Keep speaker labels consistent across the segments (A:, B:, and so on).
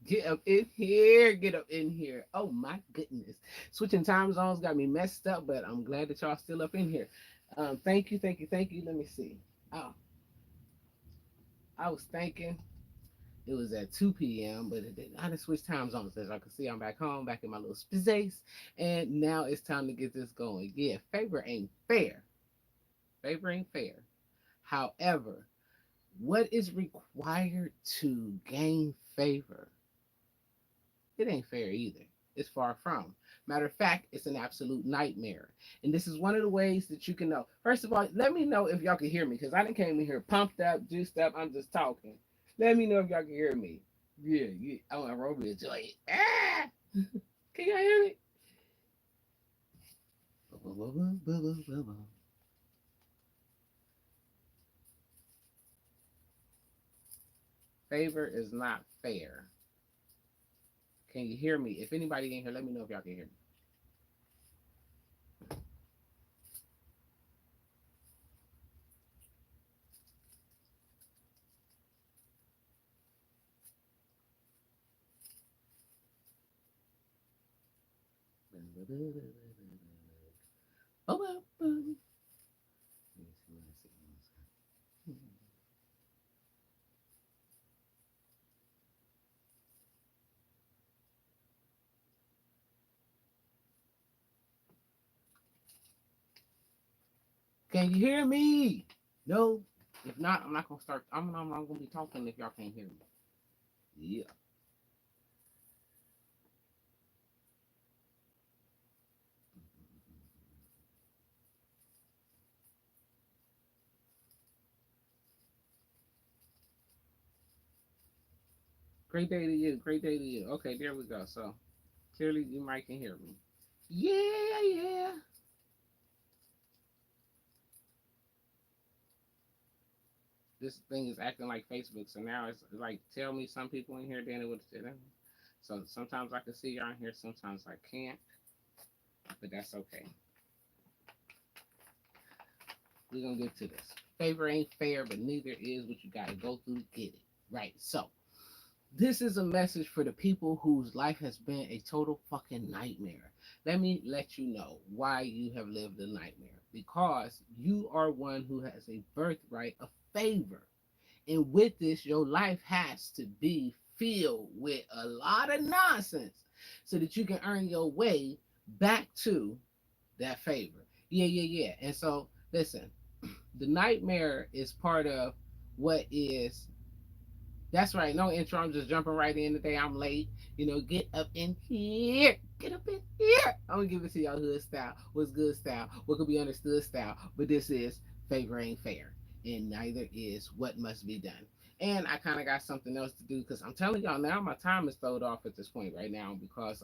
A: Get up in here. Get up in here. Oh my goodness. Switching time zones got me messed up, but I'm glad that y'all still up in here. Thank you, thank you, thank you. Let me see. Oh, I was thinking it was at 2 p.m., but I just switched time zones. As I can see, I'm back home, back in my little space, and now it's time to get this going. Yeah, favor ain't fair. Favor ain't fair. However, what is required to gain favor? It ain't fair either. It's far from. Matter of fact, it's an absolute nightmare. And this is one of the ways that you can know. First of all, let me know if y'all can hear me because I didn't came in here pumped up, juiced up. I'm just talking. Let me know if y'all can hear me. Yeah, yeah. I want to roll me a joint. Ah! Can y'all hear me? Favor is not fair. Can you hear me? If anybody in here, let me know if y'all can hear me. Oh, well. Can you hear me? No. If not, I'm not gonna start. I'm not gonna be talking if y'all can't hear me. Yeah. Great day to you. Great day to you. Okay, there we go. So clearly you might can hear me. Yeah, yeah. This thing is acting like Facebook, so now it's like tell me some people in here, then it would say that. So sometimes I can see y'all in here, sometimes I can't, but that's okay. We're gonna get to this. Favor ain't fair, but neither is what you gotta go through to get it. Right. So this is a message for the people whose life has been a total fucking nightmare. Let me let you know why you have lived a nightmare. Because you are one who has a birthright of favor. And with this, your life has to be filled with a lot of nonsense so that you can earn your way back to that favor. Yeah, yeah, yeah. And so, listen, the nightmare is part of what is. That's right. No intro. I'm just jumping right in today. I'm late. Get up in here. Get up in here. I'm gonna give it to y'all hood style. What's good style? What could be understood style? But this is favor ain't fair, and neither is what must be done. And I kind of got something else to do because I'm telling y'all now my time is throwed off at this point right now because.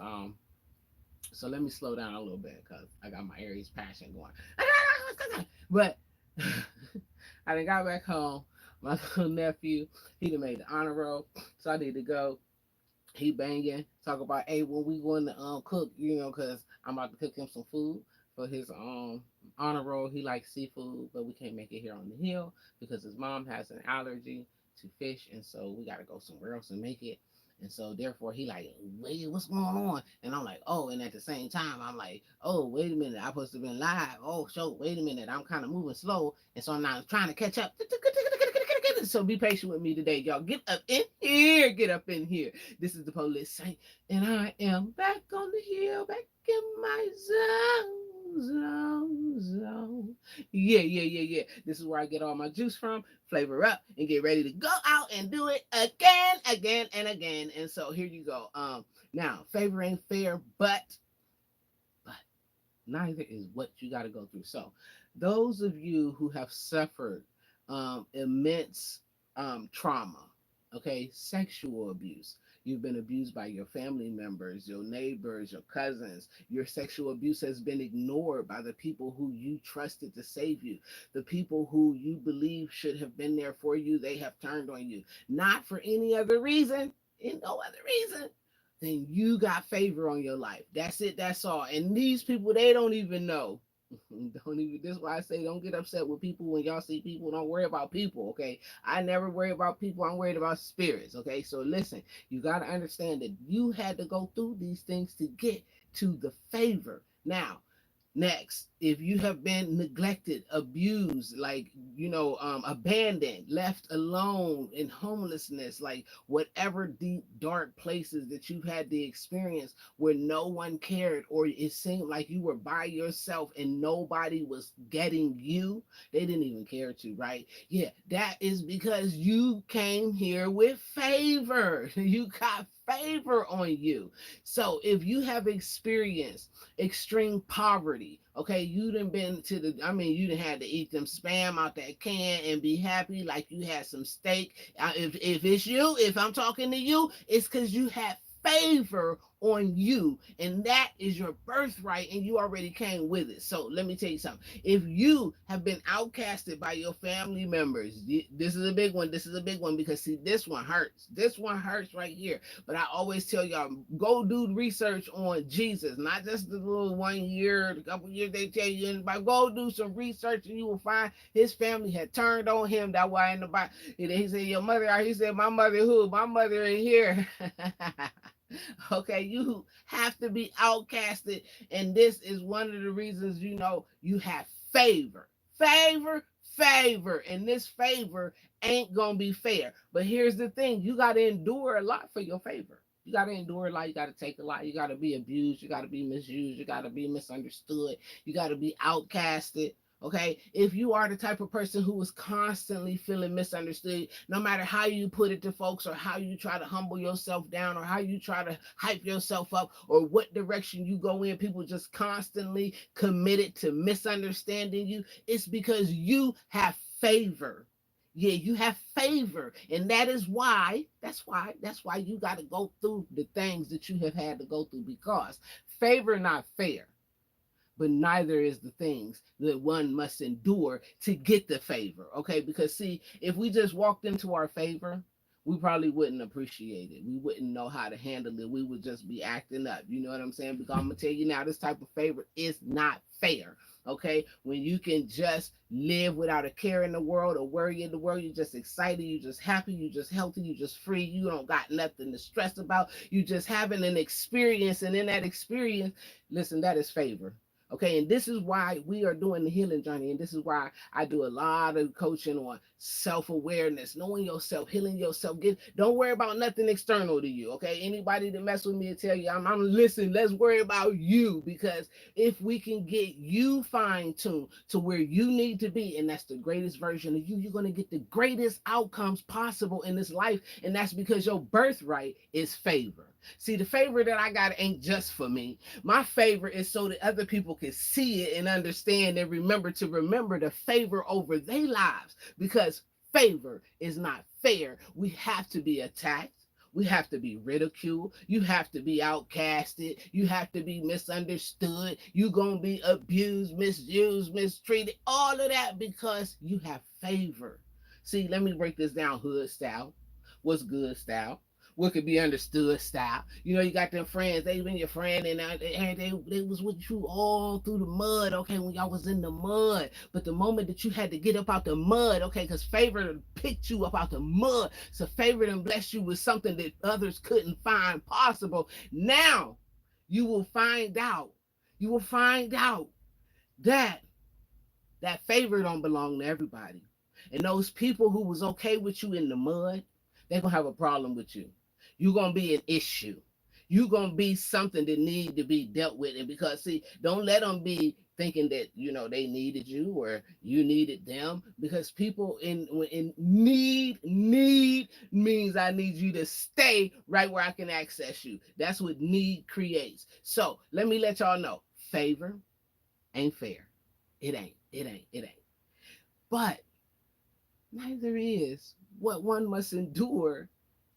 A: So let me slow down a little bit because I got my Aries passion going. But I done got back home. My little nephew, he done made the honor roll, so I need to go. He banging, talk about, hey, when we going to cook, cause I'm about to cook him some food for his honor roll. He likes seafood, but we can't make it here on the hill because his mom has an allergy to fish, and so we gotta go somewhere else and make it. And so therefore he like, wait, what's going on? And I'm like, oh, and at the same time I'm like, oh, wait a minute, I supposed to have been live. Oh, so wait a minute, I'm kind of moving slow, and so I'm now trying to catch up. So be patient with me today, y'all. Get up in here, get up in here. This is the Police Saint, and I am back on the hill, back in my zone. Yeah, yeah, yeah, yeah. This is where I get all my juice from, flavor up, and get ready to go out and do it again, again, and again. And so here you go. Now favor ain't fair, but neither is what you got to go through. So those of you who have suffered immense trauma, okay, sexual abuse. You've been abused by your family members, your neighbors, your cousins. Your sexual abuse has been ignored by the people who you trusted to save you. The people who you believe should have been there for you, they have turned on you. Not for any other reason, in no other reason, then you got favor on your life. That's it, that's all. And these people, they don't even know. Don't even. This is why I say don't get upset with people when y'all see people. Don't worry about people. Okay, I never worry about people. I'm worried about spirits. Okay, so listen, you got to understand that you had to go through these things to get to the favor. Now, next, if you have been neglected, abused, like, abandoned, left alone in homelessness, like whatever deep, dark places that you've had the experience where no one cared, or it seemed like you were by yourself and nobody was getting you, they didn't even care to, right? Yeah, that is because you came here with favor. You got favor on you. So if you have experienced extreme poverty. Okay, you done been to the, I mean, you done had to eat them spam out that can and be happy like you had some steak. If it's you, if I'm talking to you, it's because you had favor on you, and that is your birthright, and you already came with it. So let me tell you something. If you have been outcasted by your family members, this is a big one. This is a big one, because see, this one hurts. This one hurts right here. But I always tell y'all, go do research on Jesus, not just the little 1 year, a couple years they tell you, but go do some research, and you will find his family had turned on him. That's why in the Bible, he said, your mother, he said, my mother who? My mother in here. Okay, you have to be outcasted, and this is one of the reasons, you have favor, favor, and this favor ain't gonna be fair. But here's the thing: you got to endure a lot for your favor. You got to endure a lot. You got to take a lot. You got to be abused. You got to be misused. You got to be misunderstood. You got to be outcasted. Okay, if you are the type of person who is constantly feeling misunderstood, no matter how you put it to folks, or how you try to humble yourself down, or how you try to hype yourself up, or what direction you go in, people just constantly committed to misunderstanding you, it's because you have favor. Yeah, you have favor, and that's why you got to go through the things that you have had to go through, because favor not fair, but neither is the things that one must endure to get the favor. Okay, because see, if we just walked into our favor, we probably wouldn't appreciate it. We wouldn't know how to handle it. We would just be acting up. You know what I'm saying? Because I'm gonna tell you now, this type of favor is not fair. Okay, when you can just live without a care in the world or worry in the world, you're just excited, you're just happy, you're just healthy, you're just free, you don't got nothing to stress about, you just having an experience, and in that experience, listen, that is favor. Okay, and this is why we are doing the healing journey, and this is why I do a lot of coaching on self-awareness, knowing yourself, healing yourself. Don't worry about nothing external to you. Okay, anybody that mess with me will tell you, I'm listen. Let's worry about you, because if we can get you fine-tuned to where you need to be, and that's the greatest version of you, you're gonna get the greatest outcomes possible in this life, and that's because your birthright is favor. See, the favor that I got ain't just for me. My favor is so that other people can see it and understand, and remember the favor over their lives, because favor is not fair. We have to be attacked. We have to be ridiculed. You have to be outcasted. You have to be misunderstood. You're going to be abused, misused, mistreated, all of that because you have favor. See, let me break this down hood style. What's good style? What could be understood style. You got them friends, they been your friend, and they was with you all through the mud, okay, when y'all was in the mud. But the moment that you had to get up out the mud, okay, because favor picked you up out the mud, so favor and blessed you with something that others couldn't find possible. Now you will find out, that favor don't belong to everybody. And those people who was okay with you in the mud, they're gonna have a problem with you. You're gonna be an issue. You're gonna be something that need to be dealt with. And because see, don't let them be thinking that they needed you or you needed them. Because people in need means I need you to stay right where I can access you. That's what need creates. So let me let y'all know, favor ain't fair. It ain't. But neither is what one must endure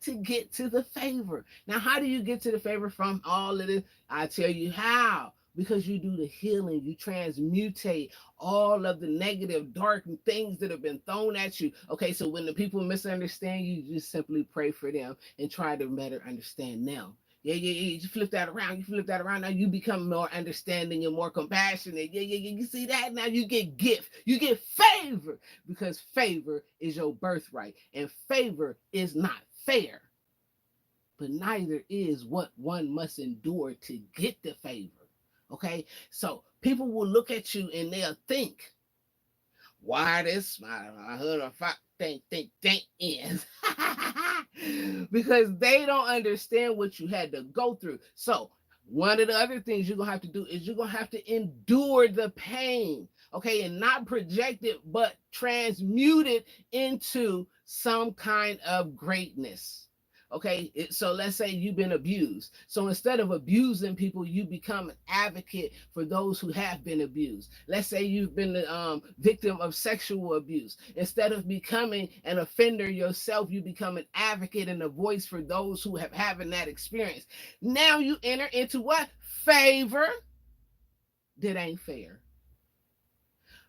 A: to get to the favor. Now, how do you get to the favor from all of this? I tell you how. Because you do the healing, you transmutate all of the negative, dark things that have been thrown at you. Okay, so when the people misunderstand you, you just simply pray for them and try to better understand them. Yeah. You flip that around. You flip that around. Now you become more understanding and more compassionate. Yeah. You see that? Now you get gift. You get favor because favor is your birthright. And favor is not fair, but neither is what one must endure to get the favor. Okay? So people will look at you and they'll think, why this my hood or fuck think ends. Because they don't understand what you had to go through. So one of the other things you're gonna have to do is you're gonna have to endure the pain, okay, and not project it, but transmute it into some kind of greatness. Okay, so let's say you've been abused. So instead of abusing people, you become an advocate for those who have been abused. Let's say you've been the victim of sexual abuse. Instead of becoming an offender yourself, you become an advocate and a voice for those who have having that experience. Now you enter into what? Favor that ain't fair.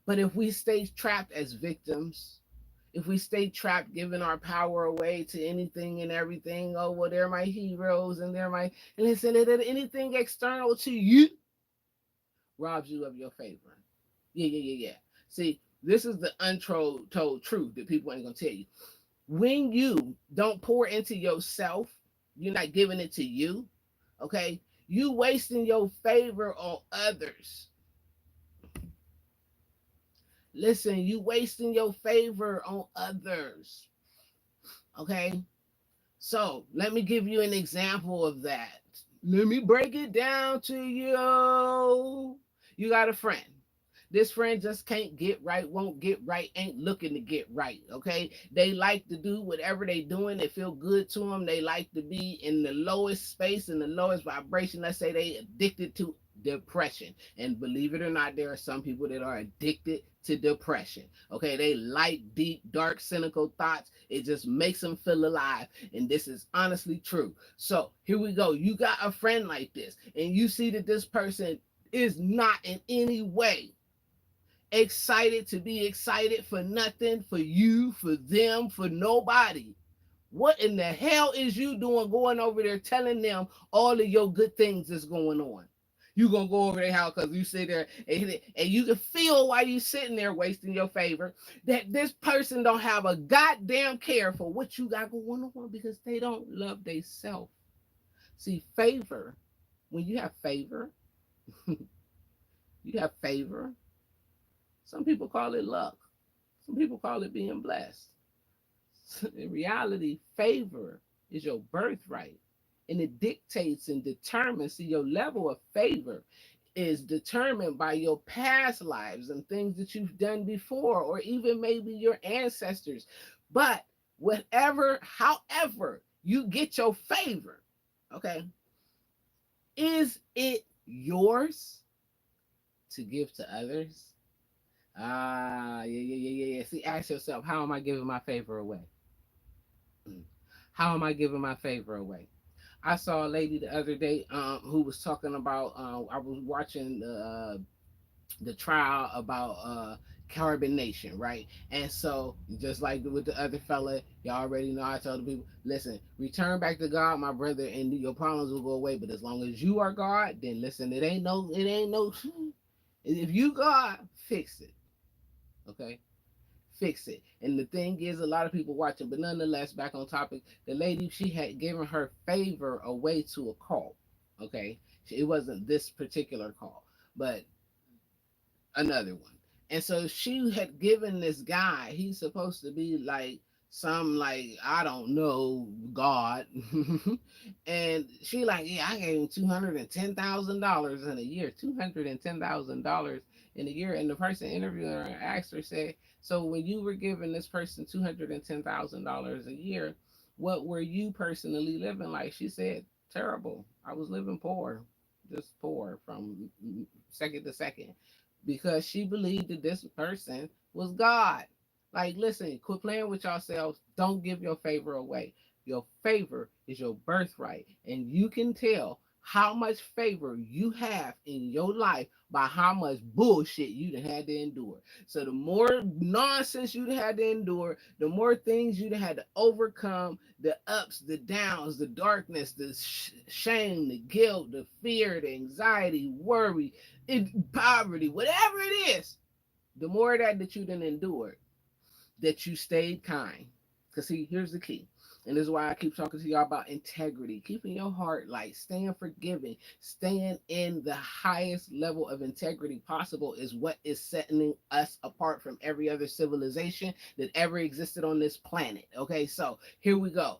A: But if we stay trapped as victims, if we stay trapped giving our power away to anything and everything, oh well, they're my heroes and they're my, and listen, anything external to you robs you of your favor. Yeah. See, this is the untold truth that people ain't gonna tell you. When you don't pour into yourself, you're not giving it to you, okay? You wasting your favor on others. Listen, you wasting your favor on others. Okay? So let me give you an example of that. Let me break it down to you. You got a friend. This friend just can't get right, won't get right, ain't looking to get right. Okay. They like to do whatever they doing. They feel good to them. They like to be in the lowest space, in the lowest vibration. Let's say they addicted to depression. And believe it or not, there are some people that are addicted to depression. Okay, they like deep, dark, cynical thoughts. It just makes them feel alive. And this is honestly true. So here we go. You got a friend like this, and you see that this person is not in any way excited to be excited for nothing, for you, for them, for nobody. What in the hell is you doing going over there telling them all of your good things that's going on? You gonna go over their house because you sit there and you can feel while you sitting there wasting your favor that this person don't have a goddamn care for what you got going on because they don't love themselves. See, favor, when you have favor, you have favor. Some people call it luck. Some people call it being blessed. In reality, favor is your birthright. And it dictates and determines, see, your level of favor is determined by your past lives and things that you've done before, or even maybe your ancestors. But however you get your favor, okay, is it yours to give to others? Yeah. See, ask yourself, how am I giving my favor away? How am I giving my favor away? I saw a lady the other day who was talking about. I was watching the trial about carbonation, right? And so, just like with the other fella, y'all already know. I told the people, listen, return back to God, my brother, and your problems will go away. But as long as you are God, then listen, it ain't no. If you God, fix it. Okay, fix it. And the thing is, a lot of people watching, but nonetheless, back on topic, the lady, she had given her favor away to a cult. Okay, it wasn't this particular cult, but another one. And so she had given this guy, he's supposed to be like some, like, I don't know, God. And she like, yeah, I gave him $210,000 in a year. $210,000 in a year. And the person interviewing her asked her, said, so when you were giving this person $210,000 a year, what were you personally living like? She said, terrible. I was living poor, just poor from second to second, because she believed that this person was God. Like, listen, quit playing with yourselves. Don't give your favor away. Your favor is your birthright, and you can tell how much favor you have in your life by how much bullshit you done had to endure. So the more nonsense you done had to endure, the more things you done had to overcome, the ups, the downs, the darkness, the shame, the guilt, the fear, the anxiety, worry, poverty, whatever it is, the more that you done endured, that you stayed kind. Because see, here's the key. And this is why I keep talking to y'all about integrity, keeping your heart light, staying forgiving, staying in the highest level of integrity possible is what is setting us apart from every other civilization that ever existed on this planet. Okay, so here we go.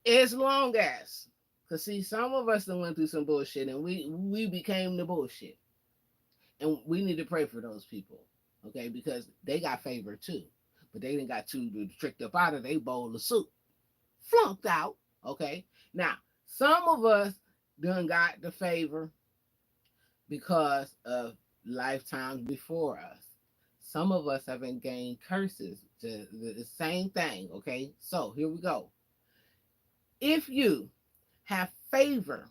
A: As long as, because see, some of us that went through some bullshit and we became the bullshit. And we need to pray for those people, okay, because they got favor too. But they didn't got too tricked up out of their bowl of soup. Flunked out. Okay. Now, some of us done got the favor because of lifetimes before us. Some of us haven't gained curses. The same thing. Okay. So here we go. If you have favor,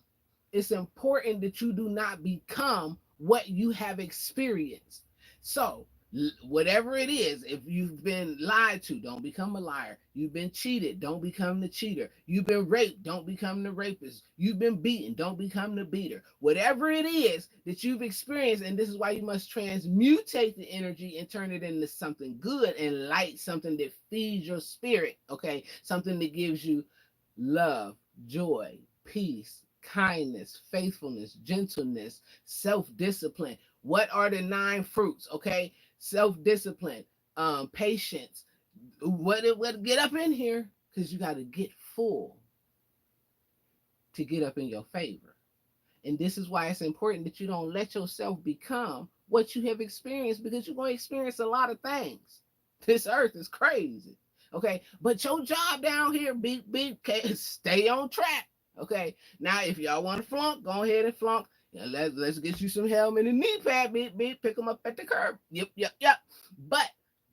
A: it's important that you do not become what you have experienced. So whatever it is, if you've been lied to, don't become a liar. You've been cheated, don't become the cheater. You've been raped, don't become the rapist. You've been beaten, don't become the beater. Whatever it is that you've experienced, and this is why you must transmutate the energy and turn it into something good and light, something that feeds your spirit, okay? Something that gives you love, joy, peace, kindness, faithfulness, gentleness, self-discipline. What are the 9 fruits? Okay, self-discipline, patience. What get up in here? Because you got to get full to get up in your favor. And this is why it's important that you don't let yourself become what you have experienced, because you're going to experience a lot of things. This earth is crazy. Okay, but your job down here, stay on track. Okay, now if y'all want to flunk, go ahead and flunk. Let's get you some helmet and knee pad, pick them up at the curb. Yep. But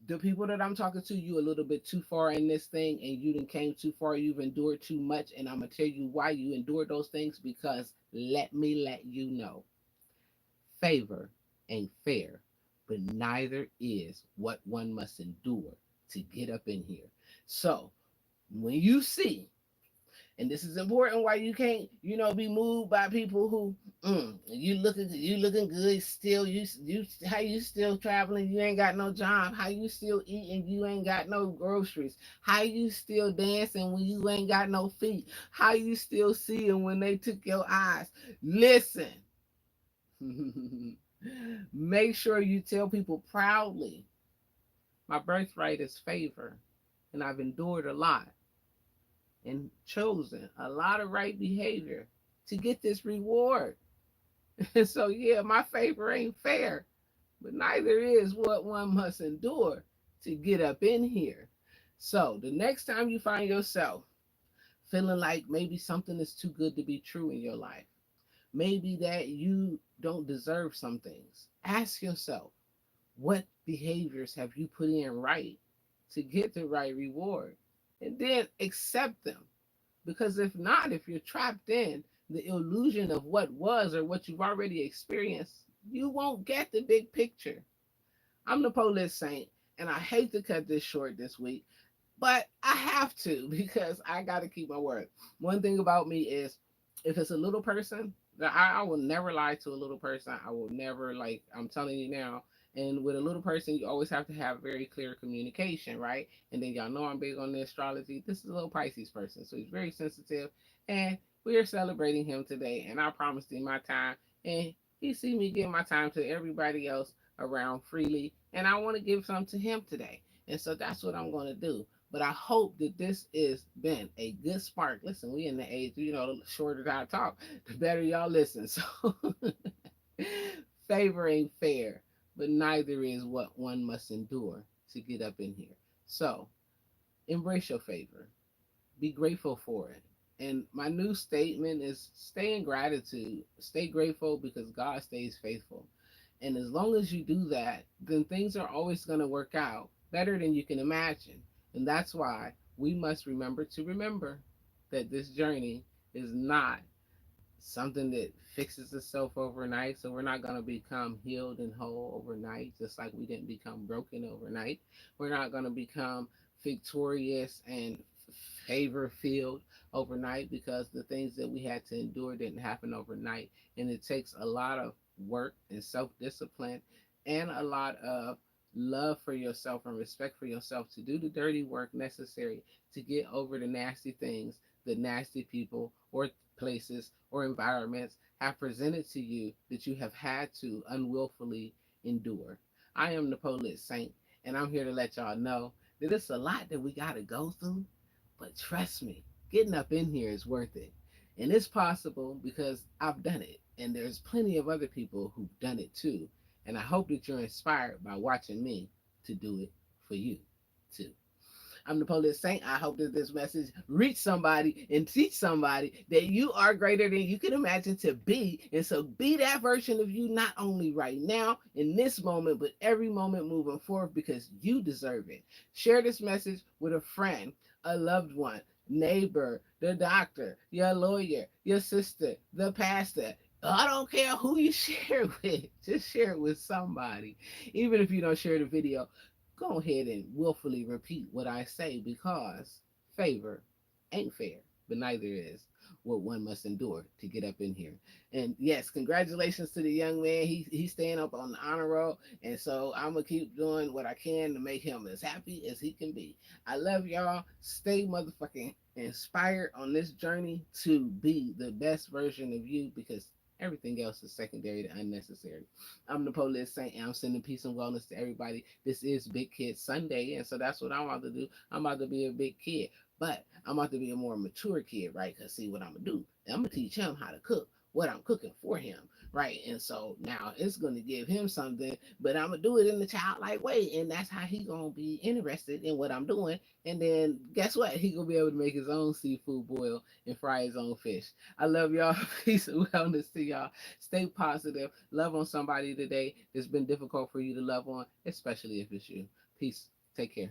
A: the people that I'm talking to, you a little bit too far in this thing, and you done came too far. You've endured too much, and I'm gonna tell you why you endured those things. Because let me let you know, favor ain't fair, but neither is what one must endure to get up in here. So when you see, and this is important, why you can't, be moved by people who, you looking good still, you how you still traveling, you ain't got no job, how you still eating, you ain't got no groceries, how you still dancing when you ain't got no feet, how you still seeing when they took your eyes. Listen. Make sure you tell people proudly, my birthright is favor, and I've endured a lot and chosen a lot of right behavior to get this reward. And so, yeah, my favor ain't fair, but neither is what one must endure to get up in here. So, the next time you find yourself feeling like maybe something is too good to be true in your life, maybe that you don't deserve some things, ask yourself, what behaviors have you put in right to get the right reward? And then accept them. Because if not, if you're trapped in the illusion of what was or what you've already experienced, you won't get the big picture. I'm the police saint, and I hate to cut this short this week, but I have to because I got to keep my word. One thing about me is, if it's a little person, I will never lie to a little person. I will never, like, I'm telling you now. And with a little person, you always have to have very clear communication, right? And then y'all know I'm big on the astrology. This is a little Pisces person, so he's very sensitive. And we are celebrating him today. And I promised him my time. And he see me give my time to everybody else around freely. And I want to give some to him today. And so that's what I'm going to do. But I hope that this has been a good spark. Listen, we in the age, the shorter I talk, the better y'all listen. So favor ain't fair, but neither is what one must endure to get up in here. So embrace your favor. Be grateful for it. And my new statement is stay in gratitude. Stay grateful because God stays faithful. And as long as you do that, then things are always going to work out better than you can imagine. And that's why we must remember to remember that this journey is not something that fixes itself overnight. So we're not going to become healed and whole overnight, just like we didn't become broken overnight. We're not going to become victorious and favor filled overnight, because the things that we had to endure didn't happen overnight. And it takes a lot of work and self discipline and a lot of love for yourself and respect for yourself to do the dirty work necessary to get over the nasty things the nasty people or places or environments have presented to you that you have had to unwillfully endure. I am the Police Saint, and I'm here to let y'all know that it's a lot that we got to go through, but trust me, getting up in here is worth it. And it's possible because I've done it, and there's plenty of other people who've done it too. And I hope that you're inspired by watching me to do it for you too. I'm the Police Saint. I hope that this message reach somebody and teach somebody that you are greater than you can imagine to be. And so be that version of you, not only right now in this moment, but every moment moving forward, because you deserve it. Share this message with a friend, a loved one, neighbor, the doctor, your lawyer, your sister, the pastor. I don't care who you share it with. Just share it with somebody. Even if you don't share the video, go ahead and willfully repeat what I say, because favor ain't fair, but neither is what one must endure to get up in here. And yes, congratulations to the young man. He's staying up on the honor roll, and so I'm gonna keep doing what I can to make him as happy as he can be. I love y'all. Stay motherfucking inspired on this journey to be the best version of you, because everything else is secondary to unnecessary. I'm the Police Saint, and I'm sending peace and wellness to everybody. This is Big Kid Sunday, and so that's what I'm about to do. I'm about to be a big kid, but I'm about to be a more mature kid, right? Because see what I'm going to do. I'm going to teach him how to cook, what I'm cooking for him, right? And so now it's going to give him something, but I'm going to do it in the childlike way, and that's how he going to be interested in what I'm doing. And then guess what? He going to be able to make his own seafood boil and fry his own fish. I love y'all. Peace and wellness to y'all. Stay positive. Love on somebody today that's been difficult for you to love on, especially if it's you. Peace. Take care.